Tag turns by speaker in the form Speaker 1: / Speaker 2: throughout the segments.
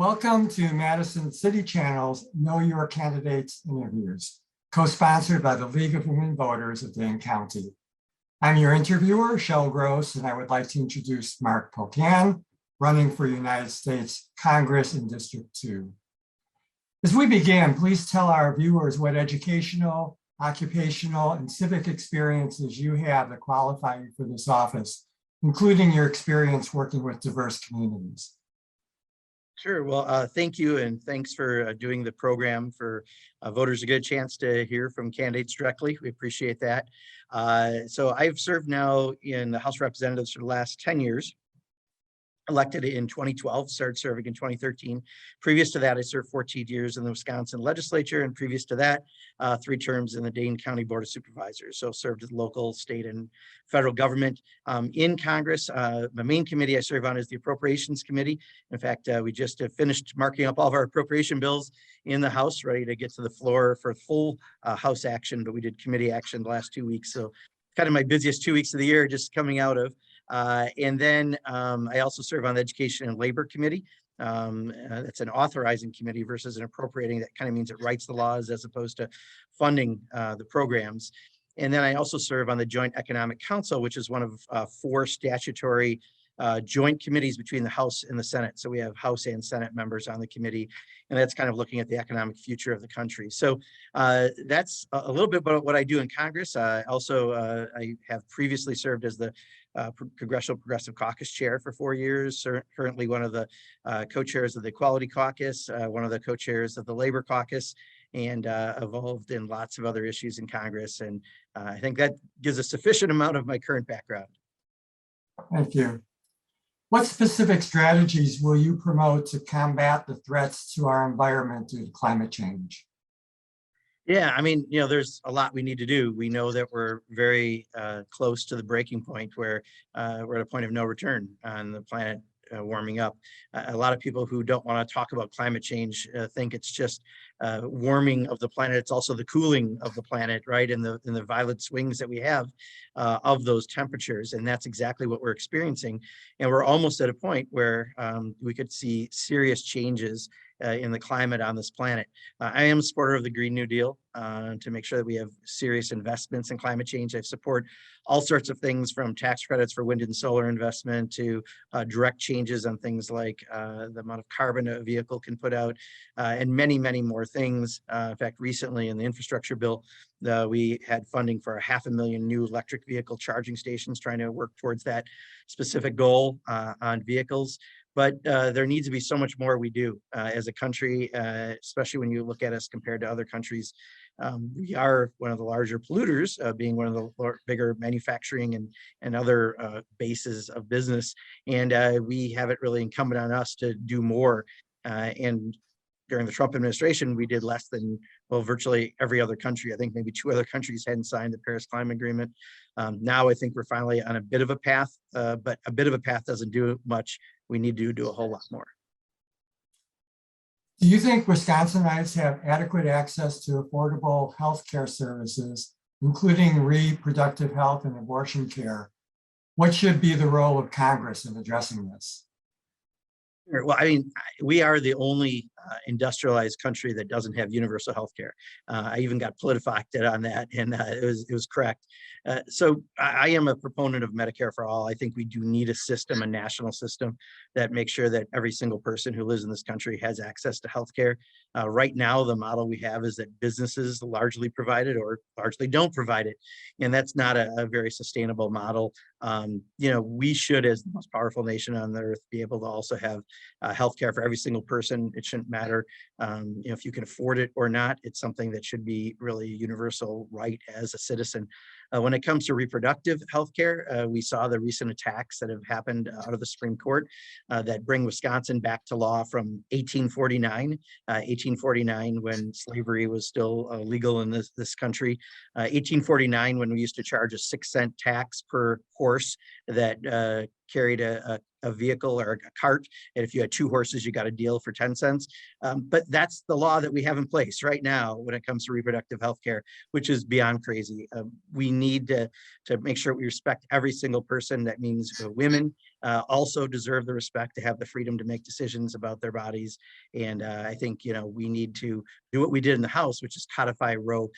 Speaker 1: Welcome to Madison City Channel's Know Your Candidates interviews, co-sponsored by the League of Women Voters of Dane County. I'm your interviewer, Shel Gross, and I would like to introduce Mark Pocan, running for United States Congress in District 2. As we begin, please tell our viewers what educational, occupational, and civic experiences you have that qualify you for this office, including your experience working with diverse communities.
Speaker 2: Sure. Well, thank you, and thanks for doing the program for voters to get a chance to hear from candidates directly. We appreciate that. So I've served now in the House of Representatives for the last 10 years. Elected in 2012, started serving in 2013. Previous to that, I served 14 years in the Wisconsin legislature, and previous to that, 3 terms in the Dane County Board of Supervisors. So served at local, state, and federal government. In Congress, the main committee I serve on is the Appropriations Committee. In fact, we just finished marking up all of our appropriation bills in the House, ready to get to the floor for full House action, but we did committee action the last 2 weeks. So kind of my busiest 2 weeks of the year just coming out of. And then I also serve on the Education and Labor Committee. That's an authorizing committee versus an appropriating. That kind of means it writes the laws as opposed to funding the programs. And then I also serve on the Joint Economic Council, which is one of 4 statutory joint committees between the House and the Senate. So we have House and Senate members on the committee, and that's kind of looking at the economic future of the country. So that's a little bit about what I do in Congress. Also, I have previously served as the Congressional Progressive Caucus Chair for 4 years, currently one of the co-chairs of the Equality Caucus, one of the co-chairs of the Labor Caucus, and involved in lots of other issues in Congress. And I think that gives a sufficient amount of my current background.
Speaker 1: Thank you. What specific strategies will you promote to combat the threats to our environment due to climate change?
Speaker 2: Yeah, I mean, there's a lot we need to do. We know that we're very close to the breaking point where we're at a point of no return on the planet warming up. A lot of people who don't want to talk about climate change think it's just warming of the planet. It's also the cooling of the planet, right? And the violent swings that we have of those temperatures. And that's exactly what we're experiencing. And we're almost at a point where we could see serious changes in the climate on this planet. I am a supporter of the Green New Deal to make sure that we have serious investments in climate change. I support all sorts of things from tax credits for wind and solar investment to direct changes on things like the amount of carbon a vehicle can put out, and many, many more things. In fact, recently in the infrastructure bill, we had funding for 500,000 new electric vehicle charging stations, trying to work towards that specific goal on vehicles. But there needs to be so much more we do as a country, especially when you look at us compared to other countries. We are one of the larger polluters, being one of the bigger manufacturing and other bases of business. And we have it really incumbent on us to do more. And during the Trump administration, we did less than, well, virtually every other country. I think maybe 2 other countries hadn't signed the Paris Climate Agreement. Now I think we're finally on a bit of a path, but a bit of a path doesn't do much. We need to do a whole lot more.
Speaker 1: Do you think Wisconsinites have adequate access to affordable health care services, including reproductive health and abortion care? What should be the role of Congress in addressing this?
Speaker 2: Well, I mean, we are the only industrialized country that doesn't have universal health care. I even got PolitiFacted on that, and it was correct. So I am a proponent of Medicare for all. I think we do need a system, a national system, that makes sure that every single person who lives in this country has access to health care. Right now, the model we have is that businesses largely provide it or largely don't provide it. And that's not a very sustainable model. We should, as the most powerful nation on the earth, be able to also have healthcare for every single person. It shouldn't matter, if you can afford it or not. It's something that should be really a universal right as a citizen. When it comes to reproductive healthcare, we saw the recent attacks that have happened out of the Supreme Court that bring Wisconsin back to law from 1849. 1849, when slavery was still legal in this country. 1849, when we used to charge a 6-cent tax per horse that carried a a vehicle or a cart. And if you had 2 horses, you got a deal for 10 cents. But that's the law that we have in place right now when it comes to reproductive health care, which is beyond crazy. We need to make sure we respect every single person. That means women also deserve the respect to have the freedom to make decisions about their bodies. And I think, we need to do what we did in the House, which is codify Roe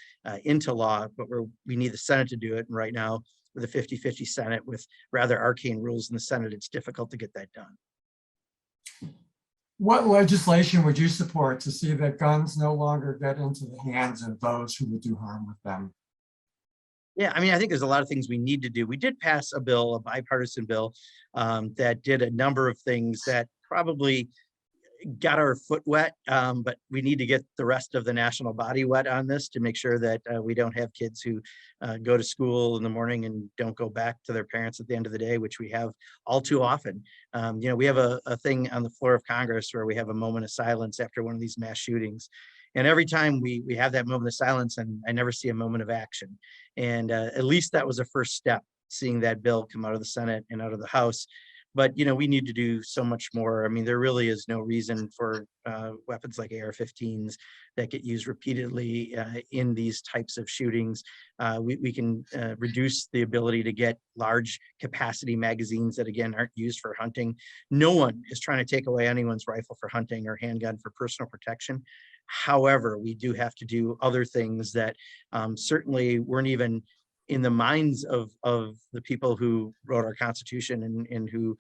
Speaker 2: into law, but we need the Senate to do it. And right now, with a 50-50 Senate with rather arcane rules in the Senate, it's difficult to get that done.
Speaker 1: What legislation would you support to see that guns no longer get into the hands of those who would do harm with them?
Speaker 2: Yeah, I mean, I think there's a lot of things we need to do. We did pass a bill, a bipartisan bill, that did a number of things that probably got our foot wet, but we need to get the rest of the national body wet on this to make sure that we don't have kids who go to school in the morning and don't go back to their parents at the end of the day, which we have all too often. We have a thing on the floor of Congress where we have a moment of silence after one of these mass shootings. And every time we have that moment of silence, and I never see a moment of action. And at least that was a first step, seeing that bill come out of the Senate and out of the House. But, we need to do so much more. I mean, there really is no reason for weapons like AR-15s that get used repeatedly in these types of shootings. We can reduce the ability to get large capacity magazines that, again, aren't used for hunting. No one is trying to take away anyone's rifle for hunting or handgun for personal protection. However, we do have to do other things that certainly weren't even in the minds of the people who wrote our Constitution and who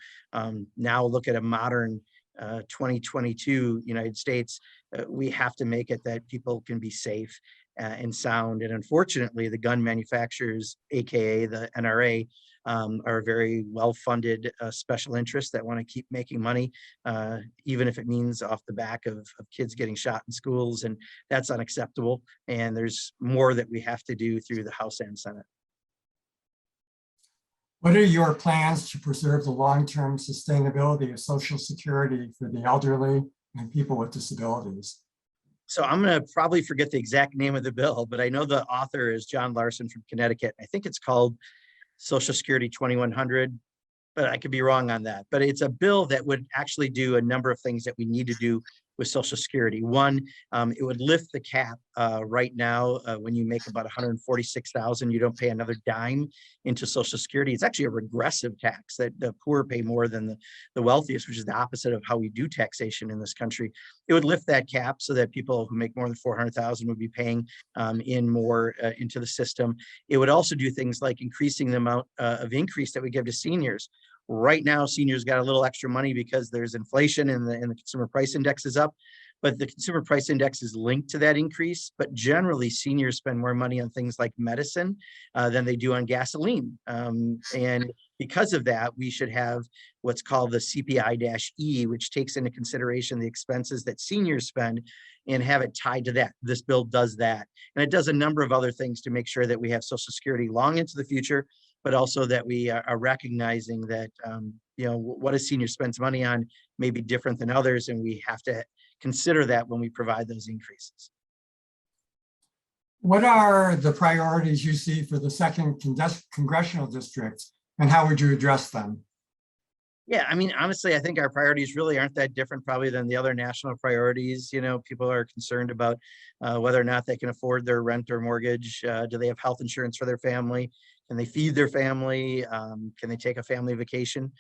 Speaker 2: now look at a modern 2022 United States. We have to make it that people can be safe and sound. And unfortunately, the gun manufacturers, AKA the NRA, are very well-funded special interests that want to keep making money, even if it means off the back of kids getting shot in schools. And that's unacceptable. And there's more that we have to do through the House and Senate.
Speaker 1: What are your plans to preserve the long-term sustainability of Social Security for the elderly and people with disabilities?
Speaker 2: So I'm going to probably forget the exact name of the bill, but I know the author is John Larson from Connecticut. I think it's called Social Security 2100, but I could be wrong on that. But it's a bill that would actually do a number of things that we need to do with Social Security. One, it would lift the cap. Right now, when you make about 146,000, you don't pay another dime into Social Security. It's actually a regressive tax that the poor pay more than the wealthiest, which is the opposite of how we do taxation in this country. It would lift that cap so that people who make more than 400,000 would be paying in more into the system. It would also do things like increasing the amount of increase that we give to seniors. Right now, seniors got a little extra money because there's inflation and the consumer price index is up, but the consumer price index is linked to that increase. But generally, seniors spend more money on things like medicine than they do on gasoline. And because of that, we should have what's called the CPI-E, which takes into consideration the expenses that seniors spend and have it tied to that. This bill does that. And it does a number of other things to make sure that we have Social Security long into the future, but also that we are recognizing that, what a senior spends money on may be different than others, and we have to consider that when we provide those increases.
Speaker 1: What are the priorities you see for the second congressional district, and how would you address them?
Speaker 2: Yeah, I mean, honestly, I think our priorities really aren't that different probably than the other national priorities. People are concerned about whether or not they can afford their rent or mortgage. Do they have health insurance for their family? Can they feed their family? Can they take a family vacation?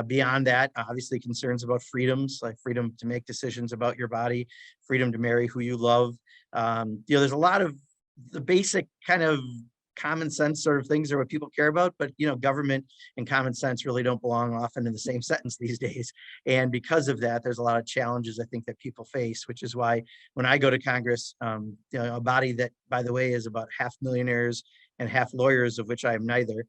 Speaker 2: Beyond that, obviously concerns about freedoms, like freedom to make decisions about your body, freedom to marry who you love. There's a lot of the basic kind of common sense sort of things are what people care about, but government and common sense really don't belong often in the same sentence these days. And because of that, there's a lot of challenges I think that people face, which is why when I go to Congress, a body that, by the way, is about half millionaires and half lawyers, of which I am neither,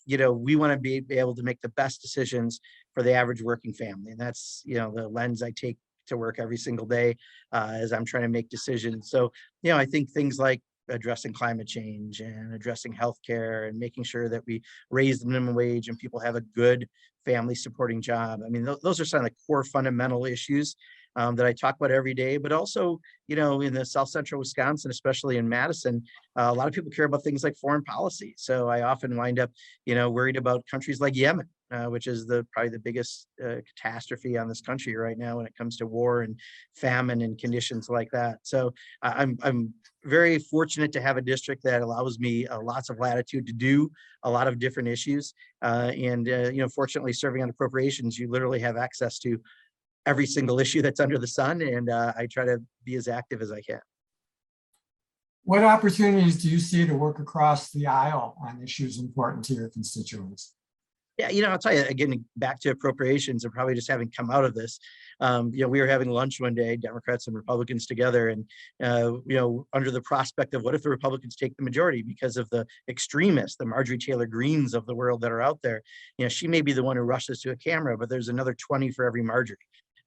Speaker 2: we want to be able to make the best decisions for the average working family. And that's, the lens I take to work every single day as I'm trying to make decisions. So, I think things like addressing climate change and addressing healthcare and making sure that we raise the minimum wage and people have a good family supporting job. I mean, those are some of the core fundamental issues that I talk about every day, but also, in the South Central Wisconsin, especially in Madison, a lot of people care about things like foreign policy. So I often wind up, worried about countries like Yemen which is probably the biggest catastrophe on this country right now when it comes to war and famine and conditions like that. So I'm very fortunate to have a district that allows me lots of latitude to do a lot of different issues. Fortunately, serving on appropriations, you literally have access to every single issue that's under the sun, and I try to be as active as I can.
Speaker 1: What opportunities do you see to work across the aisle on issues important to your constituents?
Speaker 2: Yeah, I'll tell you again, back to appropriations and probably just having come out of this, we were having lunch one day, Democrats and Republicans together, and, under the prospect of what if the Republicans take the majority because of the extremists, the Marjorie Taylor Greens of the world that are out there. She may be the one who rushes to a camera, but there's another 20 for every Marjorie.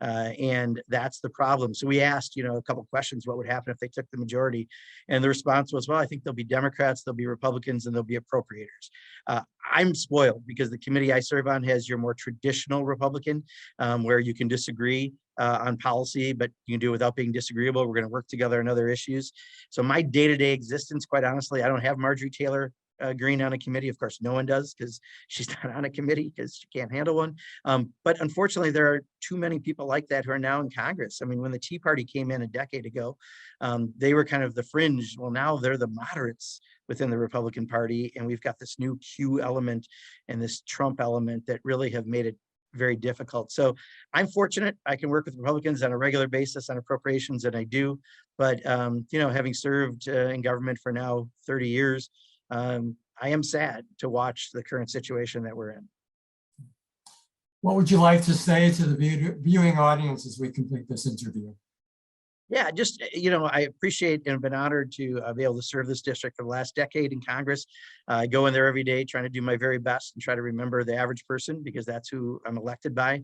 Speaker 2: And that's the problem. So we asked, a couple of questions, what would happen if they took the majority? And the response was, well, I think there'll be Democrats, there'll be Republicans, and there'll be appropriators. I'm spoiled because the committee I serve on has your more traditional Republican, where you can disagree on policy, but you can do it without being disagreeable. We're going to work together on other issues. So my day-to-day existence, quite honestly, I don't have Marjorie Taylor Greene on a committee. Of course, no one does because she's not on a committee because she can't handle one. But unfortunately, there are too many people like that who are now in Congress. I mean, when the Tea Party came in a decade ago, they were kind of the fringe. Well, now they're the moderates within the Republican Party. And we've got this new Q element and this Trump element that really have made it very difficult. So I'm fortunate I can work with Republicans on a regular basis on appropriations, and I do. But, having served in government for now 30 years, I am sad to watch the current situation that we're in.
Speaker 1: What would you like to say to the viewing audience as we complete this interview?
Speaker 2: Yeah, just, I appreciate and have been honored to be able to serve this district for the last decade in Congress. I go in there every day trying to do my very best and try to remember the average person because that's who I'm elected by.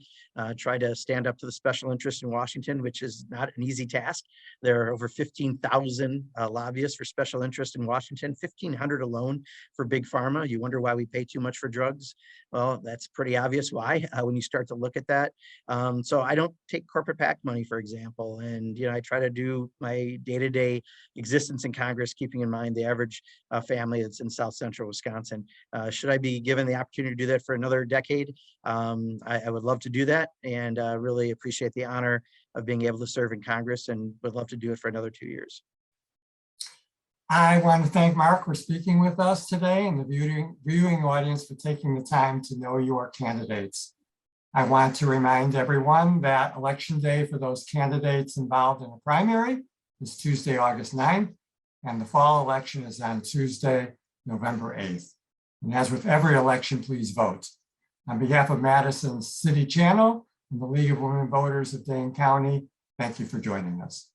Speaker 2: Try to stand up to the special interest in Washington, which is not an easy task. There are over 15,000 lobbyists for special interest in Washington, 1,500 alone for big pharma. You wonder why we pay too much for drugs. Well, that's pretty obvious why when you start to look at that. So I don't take corporate PAC money, for example, and I try to do my day-to-day existence in Congress, keeping in mind the average family that's in South Central Wisconsin. Should I be given the opportunity to do that for another decade? I would love to do that, and really appreciate the honor of being able to serve in Congress, and would love to do it for another 2 years.
Speaker 1: I want to thank Mark for speaking with us today and the viewing audience for taking the time to know your candidates. I want to remind everyone that election day for those candidates involved in the primary is Tuesday, August 9th, and the fall election is on Tuesday, November 8th. And as with every election, please vote. On behalf of Madison's City Channel and the League of Women Voters of Dane County, thank you for joining us.